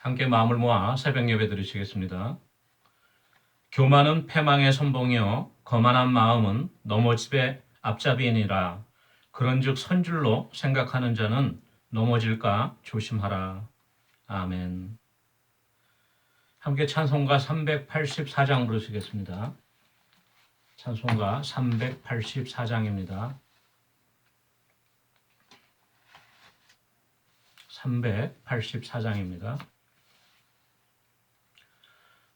함께 마음을 모아 새벽 예배 드리시겠습니다. 교만은 패망의 선봉이요 거만한 마음은 넘어집의 앞잡이니라. 그런즉 선줄로 생각하는 자는 넘어질까 조심하라. 아멘. 함께 찬송가 384장 부르시겠습니다. 찬송가 384장입니다. 384장입니다.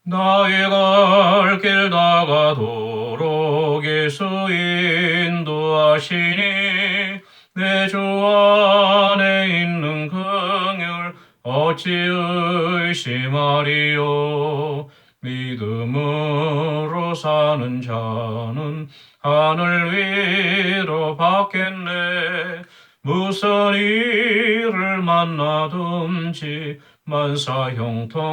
나의 갈 길 다가도록 예수 인도하시니 내 주 안에 있는 긍휼 어찌 의심하리요. 믿음으로 사는 자는 하늘 위로 받겠네. 무슨 일을 만나든지 만사 형통하리라.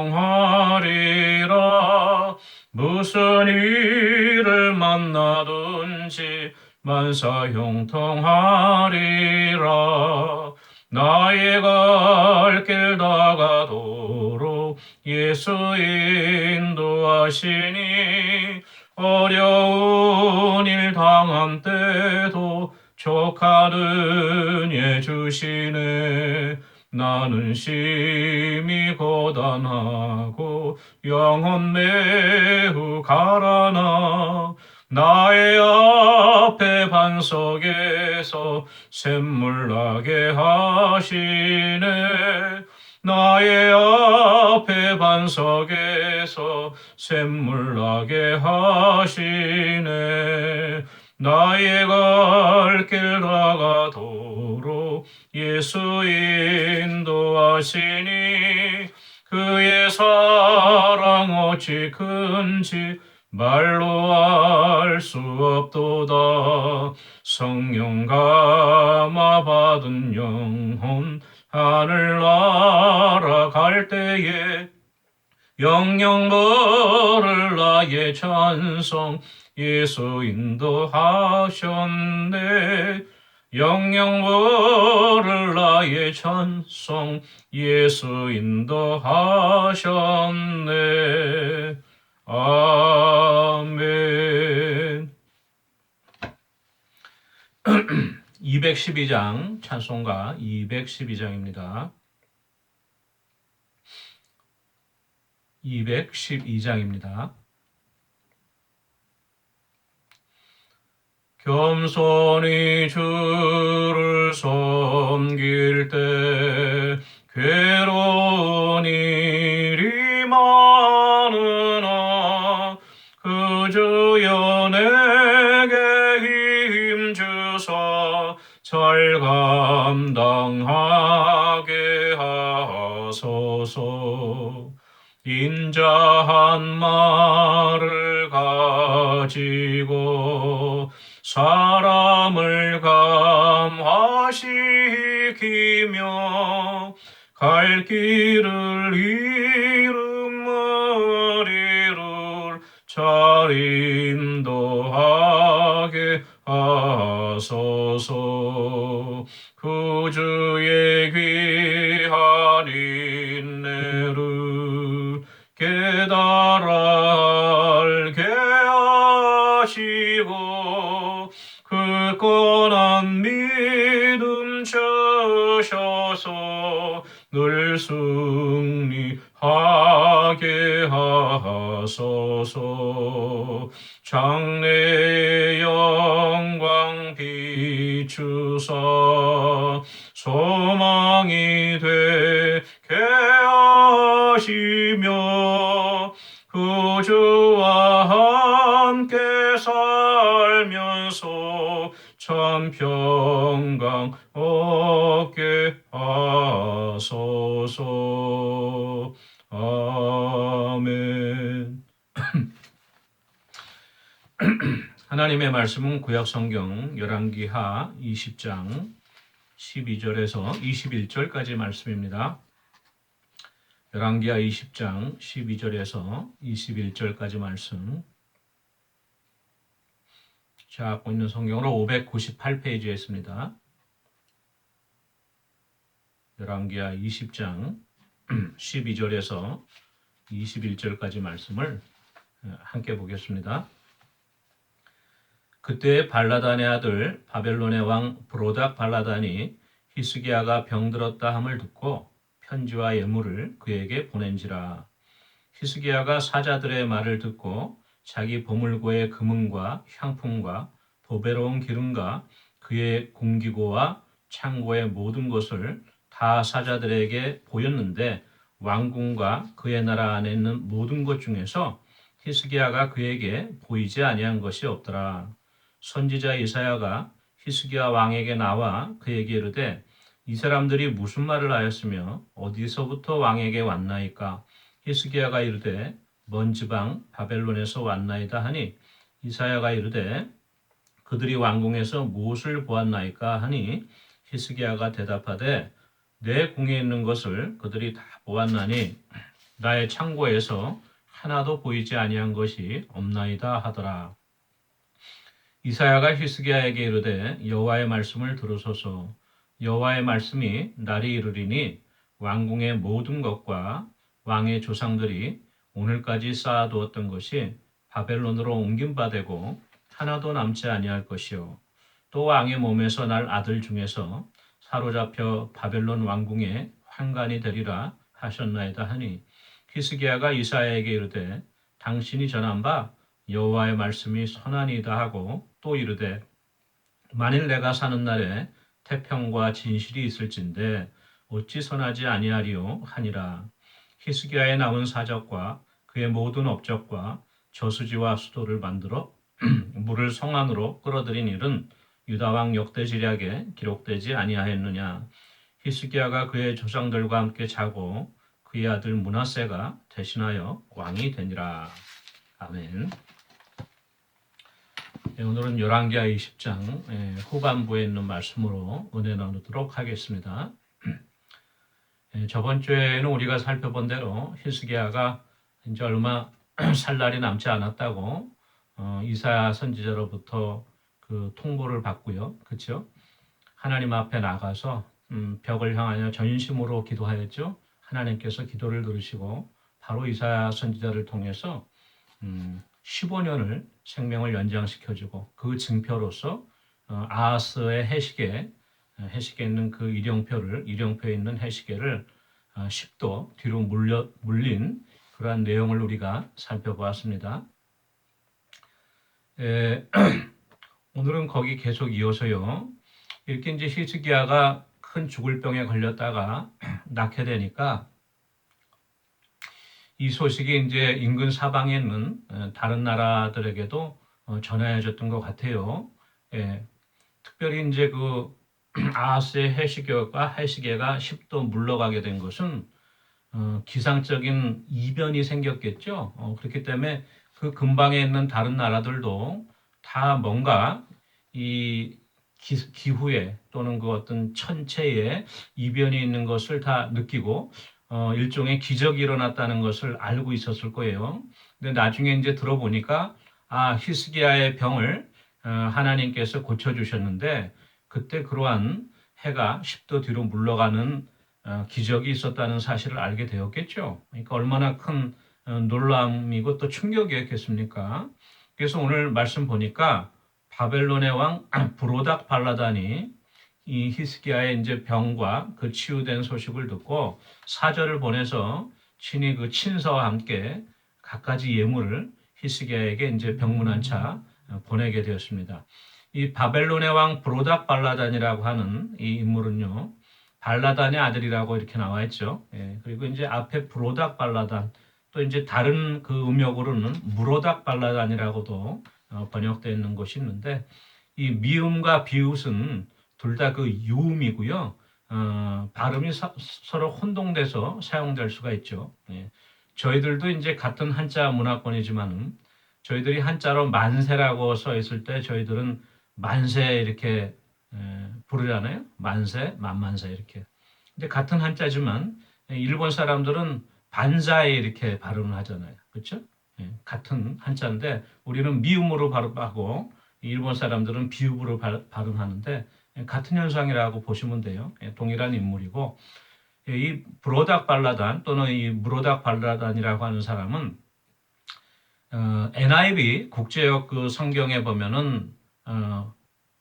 무슨 일을 만나든지 만사 형통하리라. 나의 갈 길 다가도록 예수 인도하시니 어려운 일 당한 때도 족하듯 해주시네. 나는 심히 고단하고 영혼 매우 가라나. 나의 앞에 반석에서 샘물 나게 하시네. 나의 앞에 반석에서 샘물 나게 하시네. 나의 갈 길 다가도록 예수 인도하시니 그의 사랑 어찌 큰지 말로 알 수 없도다. 성령 감화 받은 영혼 하늘 날아갈 때에 영영 걸을 나의 찬송 예수 인도하셨네. 영영 걸을 나의 찬송 예수 인도하셨네. 아멘. 212장 찬송가 212장입니다. 212장입니다. 겸손히 주를 섬길 때 괴로운 일이 많으나 그 주여 내게 힘주사 잘 감당하게 하소서. 인자한 말을 가지고 사람을 감화시키며 갈 길을 잃은 머리를 잘 인도하게 하소서. 그 주의 귀한 인내를 깨달아 알게 하시고 그 권한 믿음 주셔서 늘 승리하게 하소서. 장래의 영광 비추사 소망이 되게 하시며 그 주와 함께 살면서 참 평강 얻게 하소서. 아멘. 하나님의 말씀은 구약성경 열왕기하 20장 12절에서 21절까지 말씀입니다. 열왕기하 20장 12절에서 21절까지 말씀. 갖고 있는 성경으로 598페이지에 있습니다. 열왕기하 20장 12절에서 21절까지 말씀을 함께 보겠습니다. 그때 발라단의 아들 바벨론의 왕 브로닥 발라단이 히스기야가 병들었다 함을 듣고 편지와 예물을 그에게 보낸지라. 히스기야가 사자들의 말을 듣고 자기 보물고의 금은과 향품과 보배로운 기름과 그의 공기고와 창고의 모든 것을 다 사자들에게 보였는데 왕궁과 그의 나라 안에 있는 모든 것 중에서 히스기야가 그에게 보이지 아니한 것이 없더라. 선지자 이사야가 히스기야 왕에게 나와 그에게 이르되 이 사람들이 무슨 말을 하였으며 어디서부터 왕에게 왔나이까? 히스기야가 이르되 먼 지방 바벨론에서 왔나이다 하니 이사야가 이르되 그들이 왕궁에서 무엇을 보았나이까 하니 히스기야가 대답하되 내 궁에 있는 것을 그들이 다 보았나니 나의 창고에서 하나도 보이지 아니한 것이 없나이다 하더라. 이사야가 히스기야에게 이르되 여호와의 말씀을 들으소서. 여호와의 말씀이 날이 이르리니 왕궁의 모든 것과 왕의 조상들이 오늘까지 쌓아두었던 것이 바벨론으로 옮긴 바 되고 하나도 남지 아니할 것이요. 또 왕의 몸에서 날 아들 중에서 사로잡혀 바벨론 왕궁의 환관이 되리라 하셨나이다 하니 히스기야가 이사야에게 이르되 당신이 전한 바 여호와의 말씀이 선하니이다 하고 또 이르되 만일 내가 사는 날에 태평과 진실이 있을진데 어찌 선하지 아니하리요 하니라. 히스기야에 나온 사적과 그의 모든 업적과 저수지와 수도를 만들어 물을 성 안으로 끌어들인 일은 유다 왕 역대지략에 기록되지 아니하였느냐. 히스기야가 그의 조상들과 함께 자고 그의 아들 므낫세가 대신하여 왕이 되니라. 아멘. 오늘은 열왕기하 20장 후반부에 있는 말씀으로 은혜 나누도록 하겠습니다. 저번 주에는 우리가 살펴본 대로 히스기야가 이제 얼마 살 날이 남지 않았다고 이사야 선지자로부터 그 통보를 받고요. 그렇죠? 하나님 앞에 나가서 벽을 향하여 전심으로 기도하였죠. 하나님께서 기도를 들으시고 바로 이사야 선지자를 통해서 15년을 생명을 연장시켜주고 그 증표로서 아하스의 해시계 있는 그 일령표에 있는 해시계를 10도 뒤로 물린 그러한 내용을 우리가 살펴보았습니다. 오늘은 거기 계속 이어서요. 이렇게 이제 히스기야가 큰 죽을 병에 걸렸다가 낫게 되니까 이 소식이 이제 인근 사방에 있는 다른 나라들에게도 전해졌던 것 같아요. 특별히 이제 그 아하스의 해시계가 10도 물러가게 된 것은 기상적인 이변이 생겼겠죠. 그렇기 때문에 그 근방에 있는 다른 나라들도 다 뭔가 이 기후에 또는 그 어떤 천체에 이변이 있는 것을 다 느끼고 일종의 기적이 일어났다는 것을 알고 있었을 거예요. 근데 나중에 이제 들어보니까 히스기야의 병을 하나님께서 고쳐주셨는데 그때 그러한 해가 10도 뒤로 물러가는 기적이 있었다는 사실을 알게 되었겠죠. 그러니까 얼마나 큰 놀람이고 또 충격이었겠습니까? 그래서 오늘 말씀 보니까 바벨론의 왕 브로닥 발라단이 이 히스기야의 이제 병과 그 치유된 소식을 듣고 사절을 보내서 친히 그 친서와 함께 갖가지 예물을 히스기야에게 이제 병문안 차 보내게 되었습니다. 이 바벨론의 왕 브로닥 발라단이라고 하는 이 인물은요, 발라단의 아들이라고 이렇게 나와 있죠. 그리고 이제 앞에 브로닥 발라단, 또 이제 다른 그 음역으로는 무로닥 발라단이라고도 번역되어 있는 것이 있는데, 이 미음과 비웃은 둘 다 그 유음이고요. 발음이 서로 혼동돼서 사용될 수가 있죠. 저희들도 이제 같은 한자 문화권이지만은 저희들이 한자로 만세라고 써 있을 때 저희들은 만세 이렇게 부르잖아요. 만세, 만만세 이렇게. 근데 같은 한자지만 일본 사람들은 반사에 이렇게 발음을 하잖아요. 그렇죠? 같은 한자인데 우리는 미음으로 발음하고 일본 사람들은 비읍으로 발음하는데 같은 현상이라고 보시면 돼요. 동일한 인물이고 이 브로닥 발라단 또는 이 무로닥 발라단이라고 하는 사람은 NIV 국제역 그 성경에 보면은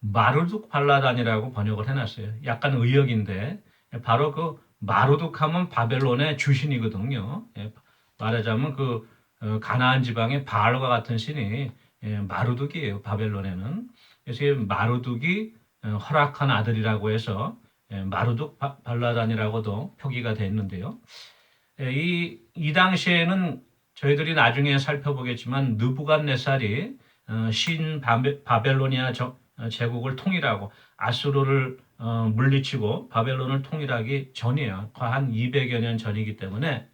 마르둑 발라단이라고 번역을 해놨어요. 약간 의역인데 바로 그 마르둑 하면 바벨론의 주신이거든요. 말하자면 그 가나안 지방의 바알과 같은 신이 마르둑이에요. 바벨론에는. 그래서 이 마르둑이 허락한 아들이라고 해서 마르둑 발라단이라고도 표기가 됐는데요. 이 당시에는 저희들이 나중에 살펴보겠지만 느부갓네살이 신 바벨로니아 제국을 통일하고 아수르를 물리치고 바벨론을 통일하기 전이에요. 한 200여 년 전이기 때문에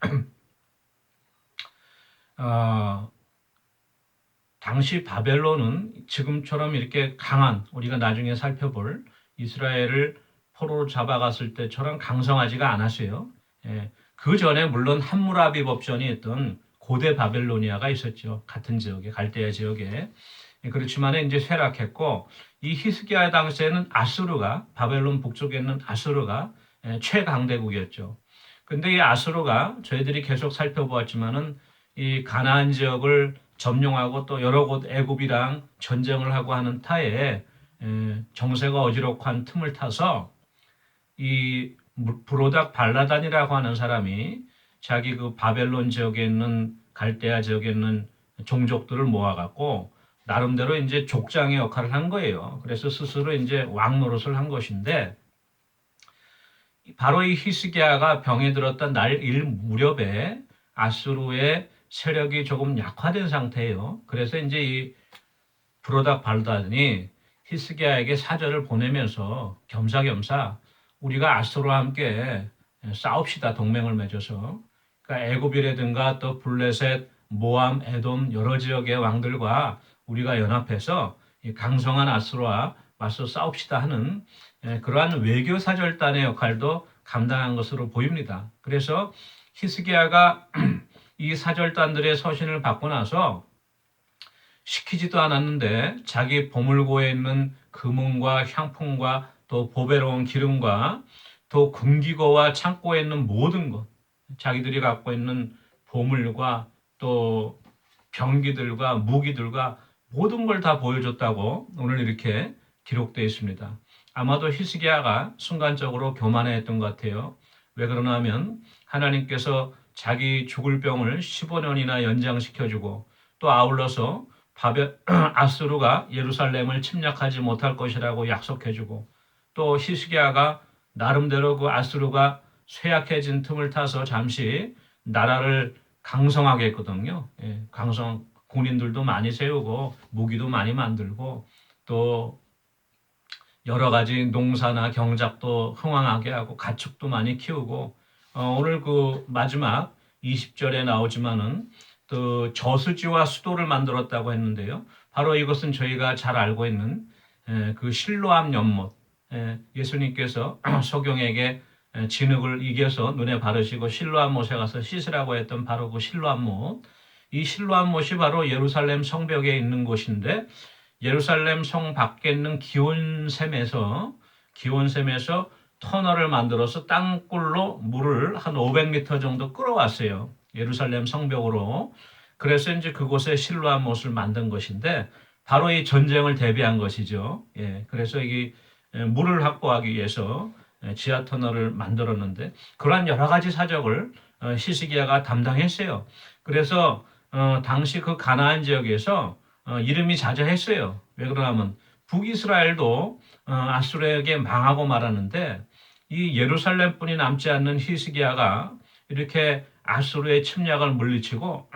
당시 바벨론은 지금처럼 이렇게 강한 우리가 나중에 살펴볼 이스라엘을 포로로 잡아갔을 때처럼 강성하지가 않았어요. 그 전에 물론 함무라비 법전이 있던 고대 바벨로니아가 있었죠. 같은 지역에 갈대아 지역에. 그렇지만 이제 쇠락했고 이 히스기야 당시에는 아수르가 바벨론 북쪽에 있는 아수르가 최강대국이었죠. 근데 이 아수르가 저희들이 계속 살펴보았지만은 이 가나안 지역을 점령하고 또 여러 곳 애굽이랑 전쟁을 하고 하는 타에 정세가 어지럽한 틈을 타서 이 브로닥 발라단이라고 하는 사람이 자기 그 바벨론 지역에 있는 갈대아 지역에 있는 종족들을 모아갖고 나름대로 이제 족장의 역할을 한 거예요. 그래서 스스로 이제 왕 노릇을 한 것인데 바로 이 히스기야가 병에 들었던 날 일 무렵에 아수르의 세력이 조금 약화된 상태예요. 그래서 이제 이 브로닥 발다니 히스기야에게 사절을 보내면서 겸사겸사 우리가 아수르와 함께 싸웁시다. 동맹을 맺어서. 그러니까 애굽이라든가 또 블레셋, 모암, 에돔 여러 지역의 왕들과 우리가 연합해서 강성한 아수르와 맞서 싸웁시다 하는 그러한 외교 사절단의 역할도 감당한 것으로 보입니다. 그래서 히스기야가 이 사절단들의 서신을 받고 나서 시키지도 않았는데 자기 보물고에 있는 금은과 향품과 또 보배로운 기름과 또 금기고와 창고에 있는 모든 것, 자기들이 갖고 있는 보물과 또 병기들과 무기들과 모든 걸 다 보여줬다고 오늘 이렇게 기록되어 있습니다. 아마도 히스기야가 순간적으로 교만해했던 것 같아요. 왜 그러나 하면 하나님께서 자기 죽을 병을 15년이나 연장시켜주고 또 아울러서 아수르가 예루살렘을 침략하지 못할 것이라고 약속해주고 또 히스기야가 나름대로 그 아수르가 쇠약해진 틈을 타서 잠시 나라를 강성하게 했거든요. 강성 군인들도 많이 세우고 무기도 많이 만들고 또 여러 가지 농사나 경작도 흥왕하게 하고 가축도 많이 키우고 오늘 그 마지막 20절에 나오지만은 또 저수지와 수도를 만들었다고 했는데요. 바로 이것은 저희가 잘 알고 있는 그 실로암 연못. 예수님께서 소경에게 진흙을 이겨서 눈에 바르시고 실로암 못에 가서 씻으라고 했던 바로 그 실로암 못. 이 실로암 못이 바로 예루살렘 성벽에 있는 곳인데 예루살렘 성 밖에 있는 기온샘에서 터널을 만들어서 땅굴로 물을 한 500m 정도 끌어왔어요. 예루살렘 성벽으로. 그래서 이제 그곳에 실로암 못을 만든 것인데 바로 이 전쟁을 대비한 것이죠. 그래서 이게 물을 확보하기 위해서 지하 터널을 만들었는데 그러한 여러 가지 사적을 히스기야가 담당했어요. 그래서 당시 그 가나안 지역에서 이름이 자자했어요. 왜 그러냐면 북이스라엘도 아수르에게 망하고 말았는데 이 예루살렘뿐이 남지 않는 히스기야가 이렇게 아수르의 침략을 물리치고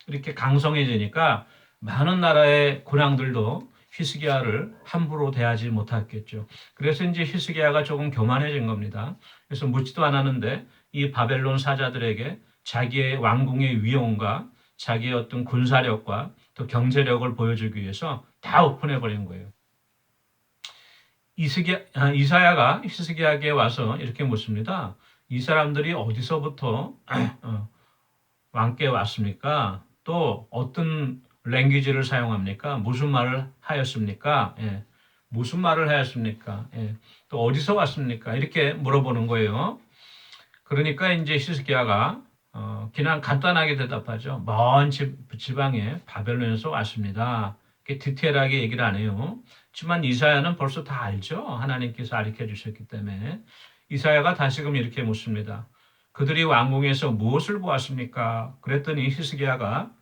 이렇게 강성해지니까 많은 나라의 군왕들도 히스기야를 함부로 대하지 못했겠죠. 그래서 이제 히스기야가 조금 교만해진 겁니다. 그래서 묻지도 않았는데 이 바벨론 사자들에게 자기의 왕궁의 위엄과 자기의 어떤 군사력과 또 경제력을 보여주기 위해서 다 오픈해버린 거예요. 이사야가 히스기야에게 와서 이렇게 묻습니다. 이 사람들이 어디서부터 왕께 왔습니까? 또 어떤 랭귀지를 사용합니까? 무슨 말을 하였습니까? 무슨 말을 하였습니까? 또 어디서 왔습니까? 이렇게 물어보는 거예요. 그러니까 이제 히스기야가 그냥 간단하게 대답하죠. 먼 지방에 바벨론에서 왔습니다. 이렇게 디테일하게 얘기를 안 해요. 하지만 이사야는 벌써 다 알죠. 하나님께서 가르쳐 주셨기 때문에. 이사야가 다시금 이렇게 묻습니다. 그들이 왕궁에서 무엇을 보았습니까? 그랬더니 히스기야가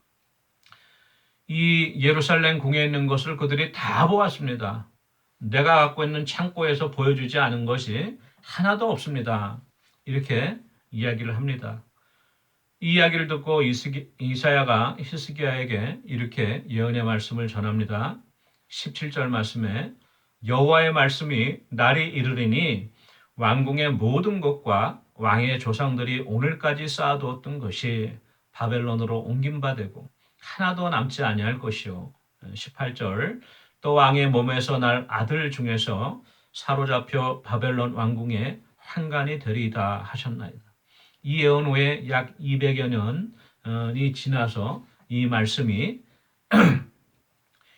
이 예루살렘 궁에 있는 것을 그들이 다 보았습니다. 내가 갖고 있는 창고에서 보여주지 않은 것이 하나도 없습니다. 이렇게 이야기를 합니다. 이 이야기를 듣고 이사야가 히스기야에게 이렇게 예언의 말씀을 전합니다. 17절 말씀에 여호와의 말씀이 날이 이르리니 왕궁의 모든 것과 왕의 조상들이 오늘까지 쌓아두었던 것이 바벨론으로 옮긴 바 되고 하나도 남지 아니할 것이요. 18절 또 왕의 몸에서 날 아들 중에서 사로잡혀 바벨론 왕궁에 환관이 되리이다 하셨나이다. 이 예언 후에 약 200여 년이 지나서 이 말씀이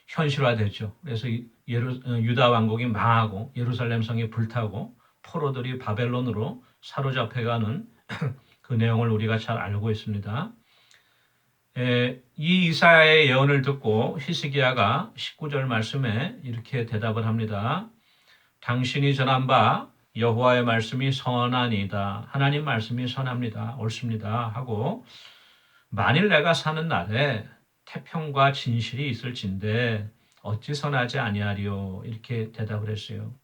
현실화됐죠. 그래서 유다 왕국이 망하고 예루살렘 성이 불타고 포로들이 바벨론으로 사로잡혀가는 그 내용을 우리가 잘 알고 있습니다. 이 이사야의 예언을 듣고 히스기야가 19절 말씀에 이렇게 대답을 합니다. 당신이 전한 바 여호와의 말씀이 선하니이다. 하나님 말씀이 선합니다. 옳습니다. 하고 만일 내가 사는 날에 태평과 진실이 있을진데 어찌 선하지 아니하리요. 이렇게 대답을 했어요.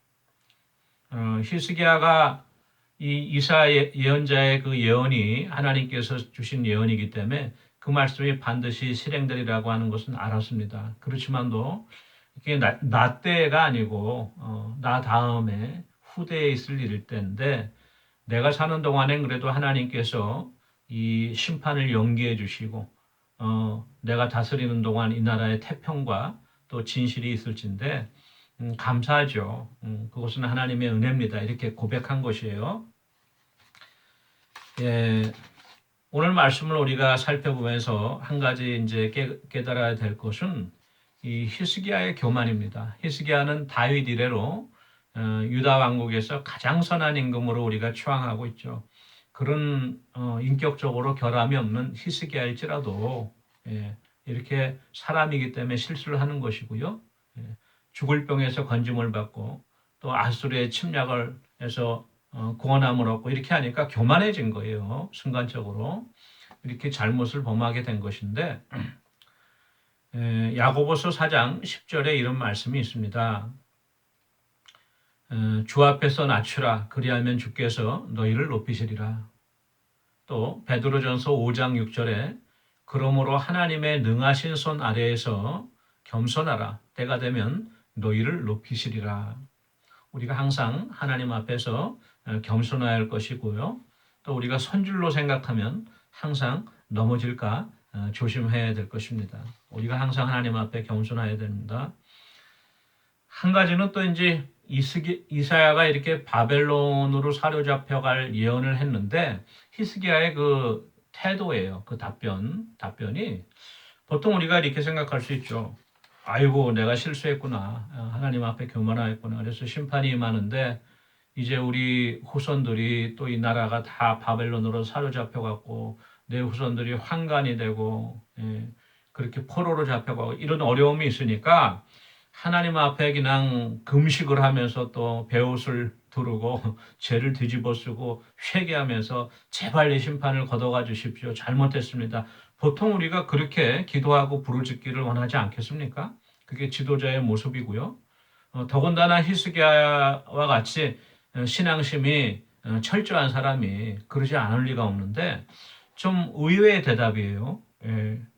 히스기야가 이 이사 예언자의 그 예언이 하나님께서 주신 예언이기 때문에 그 말씀이 반드시 실행되리라고 하는 것은 알았습니다. 그렇지만도 이게 나 때가 아니고 나 다음에 후대에 있을 일일 때인데 내가 사는 동안엔 그래도 하나님께서 이 심판을 연기해 주시고 내가 다스리는 동안 이 나라의 태평과 또 진실이 있을진데 감사하죠. 그것은 하나님의 은혜입니다. 이렇게 고백한 것이에요. 예, 오늘 말씀을 우리가 살펴보면서 한 가지 이제 깨달아야 될 것은 이 히스기야의 교만입니다. 히스기야는 다윗 이래로 유다 왕국에서 가장 선한 임금으로 우리가 추앙하고 있죠. 그런 인격적으로 결함이 없는 히스기야일지라도 이렇게 사람이기 때문에 실수를 하는 것이고요. 죽을 병에서 건짐을 받고 또 아수르의 침략을 해서 구원함을 얻고 이렇게 하니까 교만해진 거예요. 순간적으로 이렇게 잘못을 범하게 된 것인데 야고보서 4장 10절에 이런 말씀이 있습니다. 주 앞에서 낮추라 그리하면 주께서 너희를 높이시리라. 또 베드로전서 5장 6절에 그러므로 하나님의 능하신 손 아래에서 겸손하라 때가 되면 너희를 높이시리라. 우리가 항상 하나님 앞에서 겸손해야 할 것이고요. 또 우리가 선줄로 생각하면 항상 넘어질까 조심해야 될 것입니다. 우리가 항상 하나님 앞에 겸손해야 됩니다. 한 가지는 또 이제 이사야가 이렇게 바벨론으로 사로잡혀갈 예언을 했는데 히스기야의 그 태도예요. 그 답변이 보통 우리가 이렇게 생각할 수 있죠. 아이고 내가 실수했구나. 하나님 앞에 교만하였구나. 그래서 심판이 임하는데 이제 우리 후손들이 또 이 나라가 다 바벨론으로 사로잡혀갖고 내 후손들이 환관이 되고 그렇게 포로로 잡혀가고 이런 어려움이 있으니까 하나님 앞에 그냥 금식을 하면서 또 베옷을 두르고 죄를 뒤집어 쓰고 회개하면서 제발 내 심판을 걷어가 주십시오. 잘못했습니다. 보통 우리가 그렇게 기도하고 부르짖기를 원하지 않겠습니까? 그게 지도자의 모습이고요. 더군다나 히스기야와 같이 신앙심이 철저한 사람이 그러지 않을 리가 없는데 좀 의외의 대답이에요.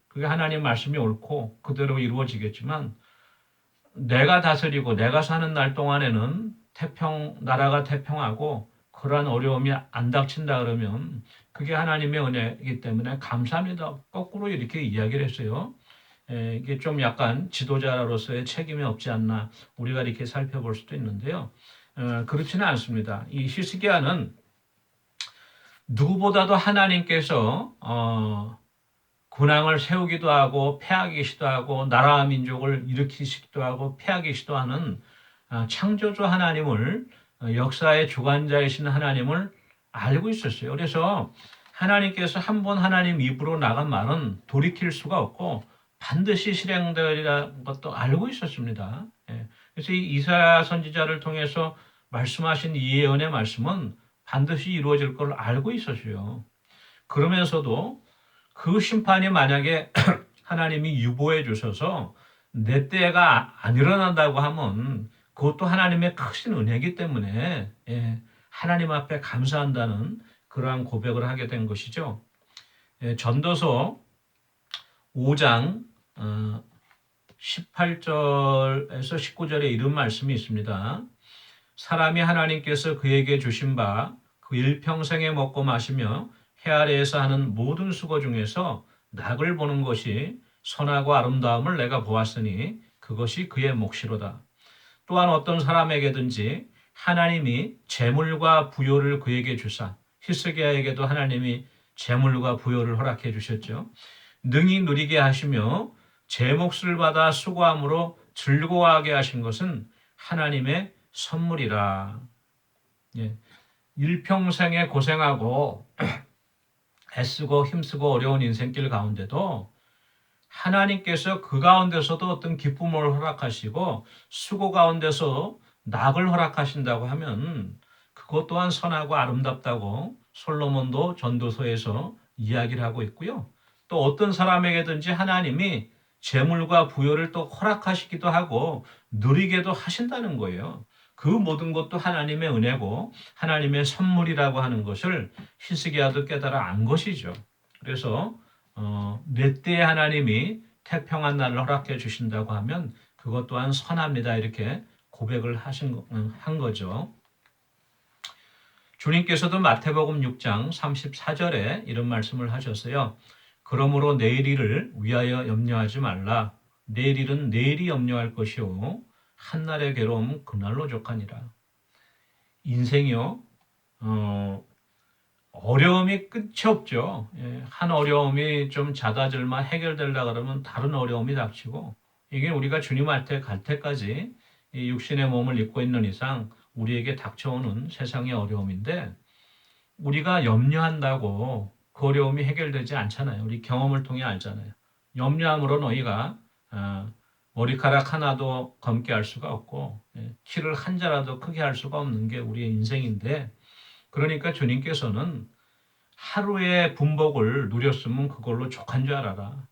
그게 하나님 말씀이 옳고 그대로 이루어지겠지만 내가 다스리고 내가 사는 날 동안에는 나라가 태평하고 그러한 어려움이 안 닥친다 그러면 그게 하나님의 은혜이기 때문에 감사합니다. 거꾸로 이렇게 이야기를 했어요. 이게 좀 약간 지도자로서의 책임이 없지 않나 우리가 이렇게 살펴볼 수도 있는데요. 그렇지는 않습니다. 이 히스기야는 누구보다도 하나님께서 군왕을 세우기도 하고 패하기도 하고 나라와 민족을 일으키시기도 하고 패하기도 하는 창조주 하나님을 역사의 주관자이신 하나님을 알고 있었어요. 그래서 하나님께서 한 번 하나님 입으로 나간 말은 돌이킬 수가 없고 반드시 실행되리라는 것도 알고 있었습니다. 예. 그래서 이 이사야 선지자를 통해서 말씀하신 이 예언의 말씀은 반드시 이루어질 걸 알고 있었어요. 그러면서도 그 심판이 만약에 하나님이 유보해 주셔서 내 때가 안 일어난다고 하면 그것도 하나님의 크신 은혜이기 때문에 예, 하나님 앞에 감사한다는 그러한 고백을 하게 된 것이죠. 예, 전도서 5장 18절에서 19절에 이런 말씀이 있습니다. 사람이 하나님께서 그에게 주신 바 그 일평생에 먹고 마시며 해 아래에서 하는 모든 수고 중에서 낙을 보는 것이 선하고 아름다움을 내가 보았으니 그것이 그의 몫이로다. 또한 어떤 사람에게든지 하나님이 재물과 부요를 그에게 주사, 히스기야에게도 하나님이 재물과 부요를 허락해 주셨죠. 능히 누리게 하시며 제 몫을 받아 수고함으로 즐거워하게 하신 것은 하나님의 선물이라. 예. 일평생에 고생하고 애쓰고 힘쓰고 어려운 인생길 가운데도 하나님께서 그 가운데서도 어떤 기쁨을 허락하시고 수고 가운데서 낙을 허락하신다고 하면 그것 또한 선하고 아름답다고 솔로몬도 전도서에서 이야기를 하고 있고요. 또 어떤 사람에게든지 하나님이 재물과 부여를 또 허락하시기도 하고 누리게도 하신다는 거예요. 그 모든 것도 하나님의 은혜고 하나님의 선물이라고 하는 것을 히스기야도 깨달아 안 것이죠. 그래서 내 때에 하나님이 태평한 날을 허락해 주신다고 하면 그것 또한 선합니다. 이렇게 고백을 한 거죠. 주님께서도 마태복음 6장 34절에 이런 말씀을 하셨어요. 그러므로 내일 일을 위하여 염려하지 말라. 내일 일은 내일이 염려할 것이요 한날의 괴로움은 그날로 족하니라. 인생이요 어려움이 끝이 없죠. 한 어려움이 좀 잦아들만 해결되려고 그러면 다른 어려움이 닥치고 이게 우리가 주님한테 갈 때까지 이 육신의 몸을 입고 있는 이상 우리에게 닥쳐오는 세상의 어려움인데 우리가 염려한다고 그 어려움이 해결되지 않잖아요. 우리 경험을 통해 알잖아요. 염려함으로 너희가 머리카락 하나도 검게 할 수가 없고 키를 한 자라도 크게 할 수가 없는 게 우리의 인생인데 그러니까 주님께서는 하루의 분복을 누렸으면 그걸로 족한 줄 알아라.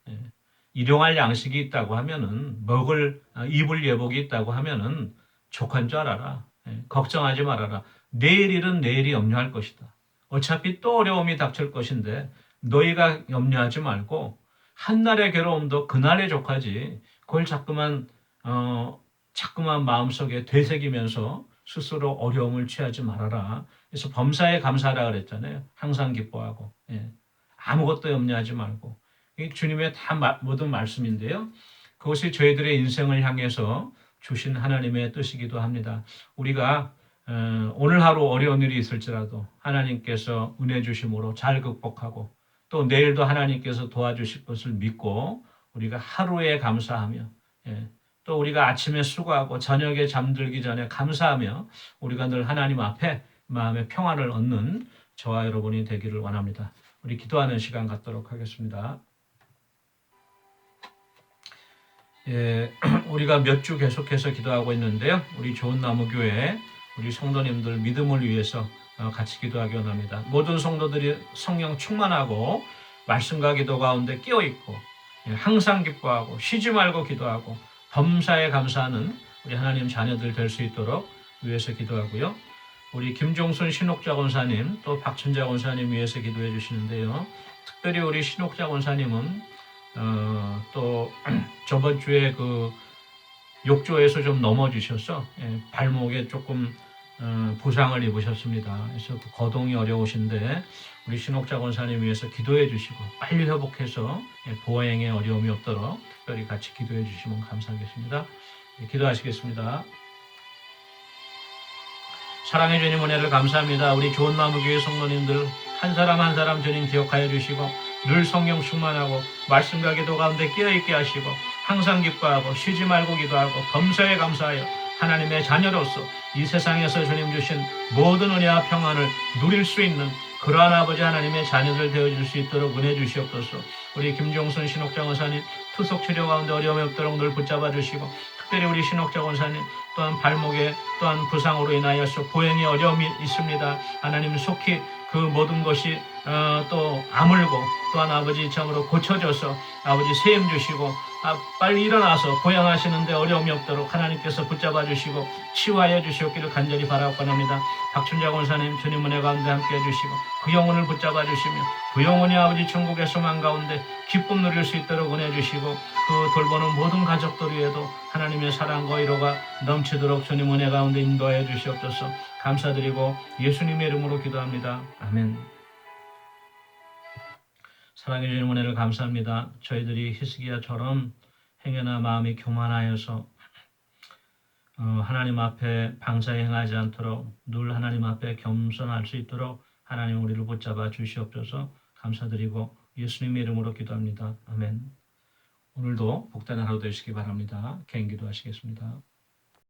일용할 양식이 있다고 하면은 입을 예복이 있다고 하면은 족한 줄 알아라. 걱정하지 말아라. 내일 일은 내일이 염려할 것이다. 어차피 또 어려움이 닥칠 것인데 너희가 염려하지 말고 한날의 괴로움도 그날에 족하지. 그걸 자꾸만 마음속에 되새기면서 스스로 어려움을 취하지 말아라. 그래서 범사에 감사하라 그랬잖아요. 항상 기뻐하고 아무것도 염려하지 말고 이 주님의 다 모든 말씀인데요. 그것이 저희들의 인생을 향해서 주신 하나님의 뜻이기도 합니다. 우리가 오늘 하루 어려운 일이 있을지라도 하나님께서 은혜 주심으로 잘 극복하고 또 내일도 하나님께서 도와주실 것을 믿고 우리가 하루에 감사하며 또 우리가 아침에 수고하고 저녁에 잠들기 전에 감사하며 우리가 늘 하나님 앞에 마음의 평안을 얻는 저와 여러분이 되기를 원합니다. 우리 기도하는 시간 갖도록 하겠습니다. 우리가 몇 주 계속해서 기도하고 있는데요. 우리 좋은 나무 교회 우리 성도님들 믿음을 위해서 같이 기도하기 원합니다. 모든 성도들이 성령 충만하고 말씀과 기도 가운데 끼어 있고 항상 기뻐하고 쉬지 말고 기도하고 범사에 감사하는 우리 하나님 자녀들 될 수 있도록 위해서 기도하고요. 우리 김종순 신옥자 권사님 또 박춘자 권사님 위해서 기도해 주시는데요. 특별히 우리 신옥자 권사님은 또 저번 주에 그 욕조에서 좀 넘어지셔서 발목에 조금 부상을 입으셨습니다. 그래서 그 거동이 어려우신데 우리 신옥자 권사님 위해서 기도해 주시고 빨리 회복해서 보행에 어려움이 없도록 특별히 같이 기도해 주시면 감사하겠습니다. 기도하시겠습니다. 사랑해 주님 은혜를 감사합니다. 우리 좋은 나무교회 성도님들 한 사람 한 사람 주님 기억하여 주시고 늘 성령 충만하고 말씀과 기도 가운데 끼어있게 하시고 항상 기뻐하고 쉬지 말고 기도하고 범사에 감사하여 하나님의 자녀로서 이 세상에서 주님 주신 모든 은혜와 평안을 누릴 수 있는 그러한 아버지 하나님의 자녀들 되어줄 수 있도록 은혜 주시옵소서. 우리 김종순 신옥장 원사님 투석 치료 가운데 어려움이 없도록 늘 붙잡아 주시고, 특별히 우리 신옥장 원사님 또한 발목에 또한 부상으로 인하여서 보행에 어려움이 있습니다. 하나님 속히 그 모든 것이 또 아물고 또한 아버지 참으로 고쳐져서 아버지 세임 주시고 빨리 일어나서 보양하시는데 어려움이 없도록 하나님께서 붙잡아 주시고 치유하여 주시옵기를 간절히 바라옵건합니다. 박춘자 권사님 주님 은혜 가운데 함께 해주시고 그 영혼을 붙잡아 주시며 그 영혼이 아버지 천국의 소망 가운데 기쁨 누릴 수 있도록 은혜 주시고 그 돌보는 모든 가족들 위에도 하나님의 사랑과 위로가 넘치도록 주님 은혜 가운데 인도하여 주시옵소서. 감사드리고 예수님의 이름으로 기도합니다. 아멘. 사랑해 주님 은혜를 감사합니다. 저희들이 히스기야처럼 행여나 마음이 교만하여서 하나님 앞에 방자에 행하지 않도록 늘 하나님 앞에 겸손할 수 있도록 하나님 우리를 붙잡아 주시옵소서. 감사드리고 예수님의 이름으로 기도합니다. 아멘. 오늘도 복된 하루 되시기 바랍니다. 개인기도 하시겠습니다.